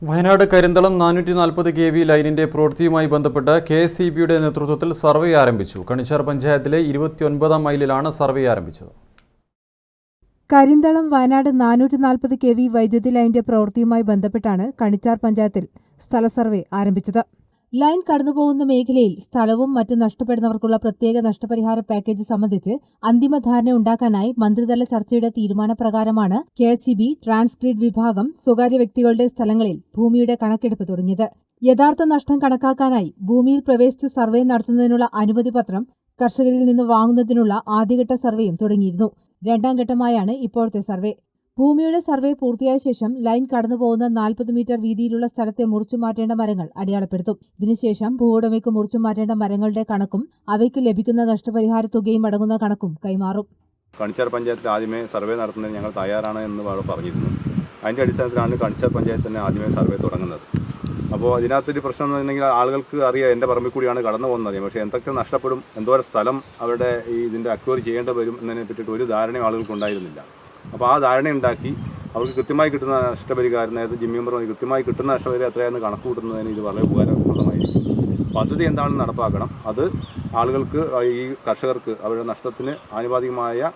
Wayanad Karinthalam 440 kV ലൈനിന്റെ പ്രവൃത്തിയുമായി ബന്ധപ്പെട്ട് KSEBയുടെ നേതൃത്വത്തിൽ സർവേ ആരംഭിച്ചു. കണിച്ചാർ പഞ്ചായത്തിലെ 29ാം മൈലിലാണ് സർവേ ആരംഭിച്ചത്. കരിന്തളം വയനാട് 440 kV വൈദ്യുതി ലൈനിന്റെ പ്രവൃത്തിയുമായി ബന്ധപ്പെട്ടാണ് കണിച്ചാർ പഞ്ചായത്തിൽ സ്ഥല സർവേ ആരംഭിച്ചത്. ലൈൻ കടന്നുപോകുന്ന മേഖലയിൽ സ്ഥലവും മറ്റും നഷ്ടപ്പെടുന്നവർക്കുള്ള പ്രത്യേക നഷ്ടപരിഹാര പാക്കേജ് സംബന്ധിച്ച് അന്തിമ ധാരണ ഉണ്ടാക്കാനായി മന്ത്രിതല ചർച്ചയുടെ തീരുമാനപ്രകാരമാണ് KSEB ട്രാൻസ്ഗ്രിഡ് വിഭാഗം സ്വകാര്യ വ്യക്തികളുടെ സ്ഥലങ്ങളിൽ ഭൂമിയുടെ കണക്കെടുപ്പ് തുടങ്ങിയത്. യഥാർത്ഥ നഷ്ടം കണക്കാക്കാനായി ഭൂമിയിൽ പ്രവേശിച്ച് സർവേ നടത്തുന്നതിനുള്ള അനുമതി പത്രം കർഷകരിൽ നിന്ന് വാങ്ങുന്നതിനുള്ള ആദ്യഘട്ട സർവേയും തുടങ്ങിയിരുന്നു. രണ്ടാം ഘട്ടമായാണ് ഇപ്പോഴത്തെ സർവേ. ഭൂമിയുടെ സർവേ പൂർത്തിയായ ശേഷം ലൈൻ കടന്നുപോകുന്ന 40 മീറ്റർ വീതിയിലുള്ള സ്ഥലത്തെ മുറിച്ചുമാറ്റേണ്ട മരങ്ങൾ അടയാളപ്പെടുത്തും. ഇതിനുശേഷം ഭൂവുടമയ്ക്ക് മുറിച്ചുമാറ്റേണ്ട മരങ്ങളുടെ കണക്കും അവയ്ക്ക് ലഭിക്കുന്ന നഷ്ടപരിഹാര തുകയും അടങ്ങുന്ന കണക്കും കൈമാറും. കണിച്ചാർ പഞ്ചായത്തിൽ ആദ്യമേ സർവേ നടത്തുന്നതിന് ഞങ്ങൾ തയ്യാറാണ് എന്ന് പറഞ്ഞിരുന്നു. അതിൻ്റെ അടിസ്ഥാനത്തിലാണ് കണിച്ചാർ പഞ്ചായത്ത് തന്നെ ആദ്യമേ സർവേ തുടങ്ങുന്നത്. അപ്പോൾ അതിനകത്തൊരു പ്രശ്നം എന്ന് പറഞ്ഞെങ്കിൽ ആളുകൾക്ക് അറിയാം എൻ്റെ പറമ്പിൽ കൂടിയാണ് കടന്നു പോകുന്നത്. പക്ഷേ എന്തൊക്കെ നഷ്ടപ്പെടും, എന്തോരം സ്ഥലം അവരുടെ ഇതിൻ്റെ അക്വയർ ചെയ്യേണ്ടി വരും എന്നതിനെ പറ്റിയിട്ട് ഒരു ധാരണയും ആളുകൾക്ക് ഉണ്ടായിരുന്നില്ല. അപ്പോൾ ആ ധാരണയുണ്ടാക്കി അവർക്ക് കൃത്യമായി കിട്ടുന്ന നഷ്ടപരിഹാരം, നേരത്തെ ജിമ്മി മെമ്പർ കൃത്യമായി കിട്ടുന്ന നഷ്ടപരിഹാരം എത്രയാണെന്ന് കണക്ക് കൂട്ടുന്നതിന് ഇത് വളരെ ഉപകാരപ്രദമായിരിക്കും. പദ്ധതി എന്താണെന്ന് നടപ്പാക്കണം. അത് ആളുകൾക്ക്, ഈ കർഷകർക്ക് അവരുടെ നഷ്ടത്തിന് ആനുപാതികമായ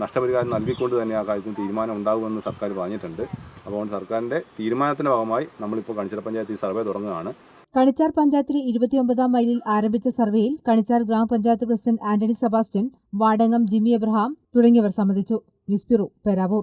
നഷ്ടപരിഹാരം നൽകിക്കൊണ്ട് തന്നെ ആ കാര്യത്തിന് തീരുമാനം ഉണ്ടാകുമെന്ന് സർക്കാർ പറഞ്ഞിട്ടുണ്ട്. അപ്പോൾ സർക്കാരിൻ്റെ തീരുമാനത്തിൻ്റെ ഭാഗമായി നമ്മളിപ്പോൾ കണിച്ചാർ പഞ്ചായത്തിൽ സർവേ തുടങ്ങുകയാണ്. കണിച്ചാർ പഞ്ചായത്തിലെ 29ാം മൈലിൽ ആരംഭിച്ച സർവേയിൽ കണിച്ചാർ ഗ്രാമപഞ്ചായത്ത് പ്രസിഡന്റ് ആന്റണി സെബാസ്റ്റ്യൻ, വാർഡംഗം ജിമ്മി എബ്രഹാം തുടങ്ങിയവർ സംബന്ധിച്ചു. News bureau, Peravoor.